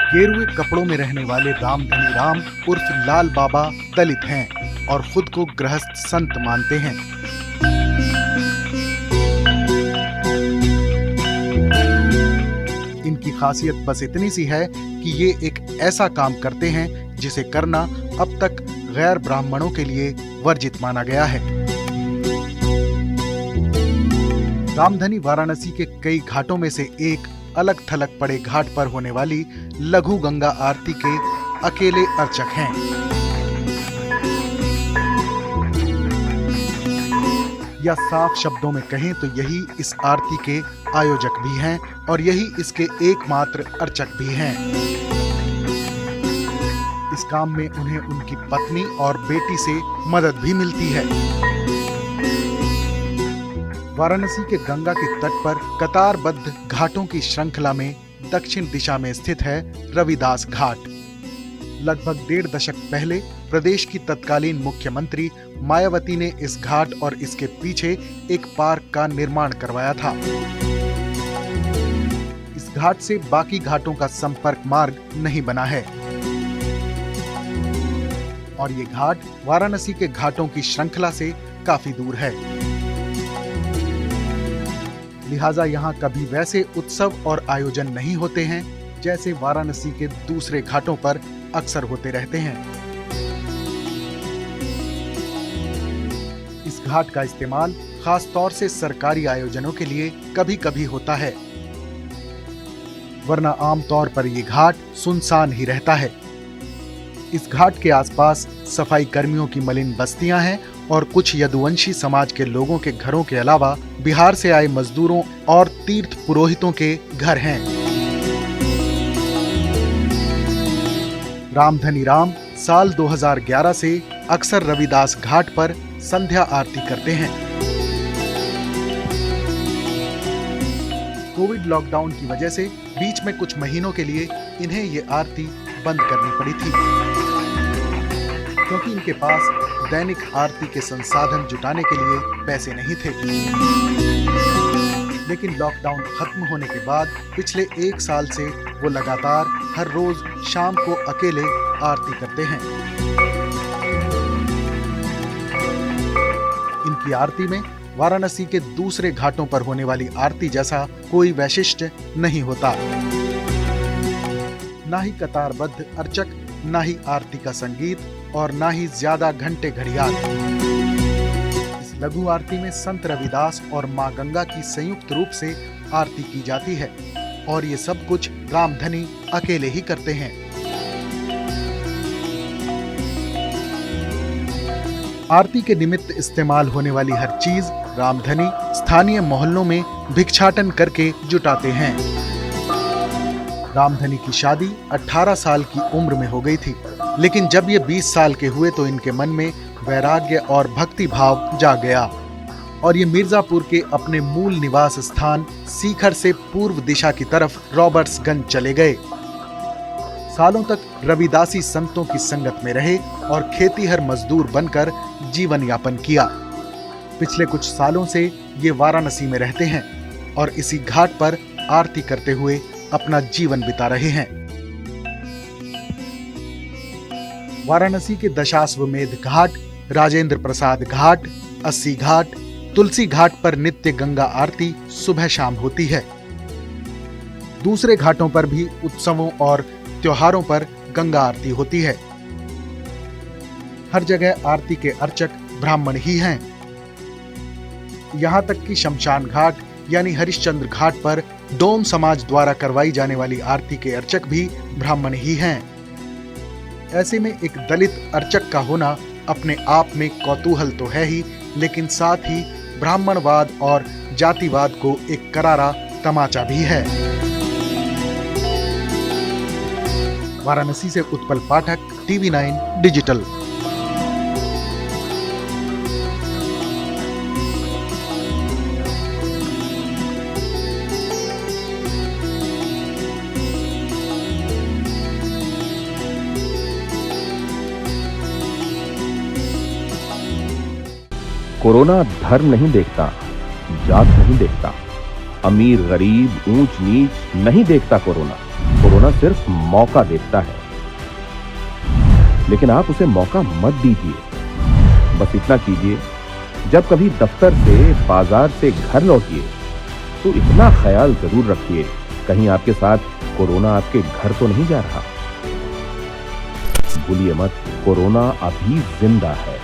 गेरुए कपड़ों में रहने वाले रामधनी राम उर्फ लाल बाबा दलित हैं और खुद को गृहस्थ संत मानते हैं। इनकी खासियत बस इतनी सी है कि ये एक ऐसा काम करते हैं जिसे करना अब तक गैर ब्राह्मणों के लिए वर्जित माना गया है। रामधनी वाराणसी के कई घाटों में से एक अलग थलग पड़े घाट पर होने वाली लघु गंगा आरती के अकेले अर्चक हैं। या साफ शब्दों में कहें तो यही इस आरती के आयोजक भी हैं और यही इसके एकमात्र अर्चक भी हैं। इस काम में उन्हें उनकी पत्नी और बेटी से मदद भी मिलती है। वाराणसी के गंगा के तट पर कतारबद्ध घाटों की श्रृंखला में दक्षिण दिशा में स्थित है रविदास घाट। लगभग 1.5 दशक पहले प्रदेश की तत्कालीन मुख्यमंत्री मायावती ने इस घाट और इसके पीछे एक पार्क का निर्माण करवाया था। इस घाट से बाकी घाटों का संपर्क मार्ग नहीं बना है और ये घाट वाराणसी के घाटों की श्रृंखला से काफी दूर है। लिहाजा यहाँ कभी वैसे उत्सव और आयोजन नहीं होते हैं जैसे वाराणसी के दूसरे घाटों पर अक्सर होते रहते हैं। इस घाट का इस्तेमाल खास तौर से सरकारी आयोजनों के लिए कभी कभी होता है, वरना आमतौर पर ये घाट सुनसान ही रहता है। इस घाट के आसपास सफाई कर्मियों की मलिन बस्तियां हैं और कुछ यदुवंशी समाज के लोगों के घरों के अलावा बिहार से आए मजदूरों और तीर्थ पुरोहितों के घर हैं। रामधनी राम साल 2011 से अक्सर रविदास घाट पर संध्या आरती करते हैं। कोविड लॉकडाउन की वजह से बीच में कुछ महीनों के लिए इन्हें ये आरती बंद करनी पड़ी थी, क्योंकि इनके पास दैनिक आरती के संसाधन जुटाने के लिए पैसे नहीं थे। लेकिन लॉकडाउन खत्म होने के बाद पिछले 1 साल से वो लगातार हर रोज शाम को अकेले आरती करते हैं। इनकी आरती में वाराणसी के दूसरे घाटों पर होने वाली आरती जैसा कोई वैशिष्ट नहीं होता। ना ही कतारबद्ध अर्चक, ना ही आरती का संगीत और ना ही ज्यादा घंटे घड़ियाल। इस लघु आरती में संत रविदास और मां गंगा की संयुक्त रूप से आरती की जाती है और ये सब कुछ रामधनी अकेले ही करते हैं। आरती के निमित्त इस्तेमाल होने वाली हर चीज रामधनी स्थानीय मोहल्लों में भिक्षाटन करके जुटाते हैं। रामधनी की शादी 18 साल की उम्र में हो गई थी, लेकिन जब ये 20 साल के हुए तो इनके मन में वैराग्य और भक्ति भाव जाग गया और ये मिर्जापुर के अपने मूल निवास स्थान सीकर से पूर्व दिशा की तरफ रॉबर्ट्सगंज चले गए। सालों तक रविदासी संतों की संगत में रहे और खेतीहर मजदूर बनकर जीवन यापन किया। पिछले कुछ सालों से ये वाराणसी में रहते हैं और इसी घाट पर आरती करते हुए अपना जीवन बिता रहे हैं। वाराणसी के दशाश्वमेध घाट, राजेंद्र प्रसाद घाट, 80 घाट, तुलसी घाट पर नित्य गंगा आरती सुबह शाम होती है। दूसरे घाटों पर भी उत्सवों और त्योहारों पर गंगा आरती होती है। हर जगह आरती के अर्चक ब्राह्मण ही हैं। यहाँ तक कि शमशान घाट यानी हरिश्चंद्र घाट पर डोम समाज द्वारा करवाई जाने वाली आरती के अर्चक भी ब्राह्मण ही हैं। ऐसे में एक दलित अर्चक का होना अपने आप में कौतूहल तो है ही, लेकिन साथ ही ब्राह्मणवाद और जातिवाद को एक करारा तमाचा भी है। वाराणसी से उत्पल पाठक, TV9 डिजिटल। कोरोना धर्म नहीं देखता, जात नहीं देखता, अमीर गरीब ऊंच नीच नहीं देखता कोरोना। कोरोना सिर्फ मौका देखता है, लेकिन आप उसे मौका मत दीजिए। बस इतना कीजिए, जब कभी दफ्तर से, बाजार से घर लौटिए तो इतना ख्याल जरूर रखिए, कहीं आपके साथ कोरोना आपके घर तो नहीं जा रहा। भूलिए मत, कोरोना अभी जिंदा है।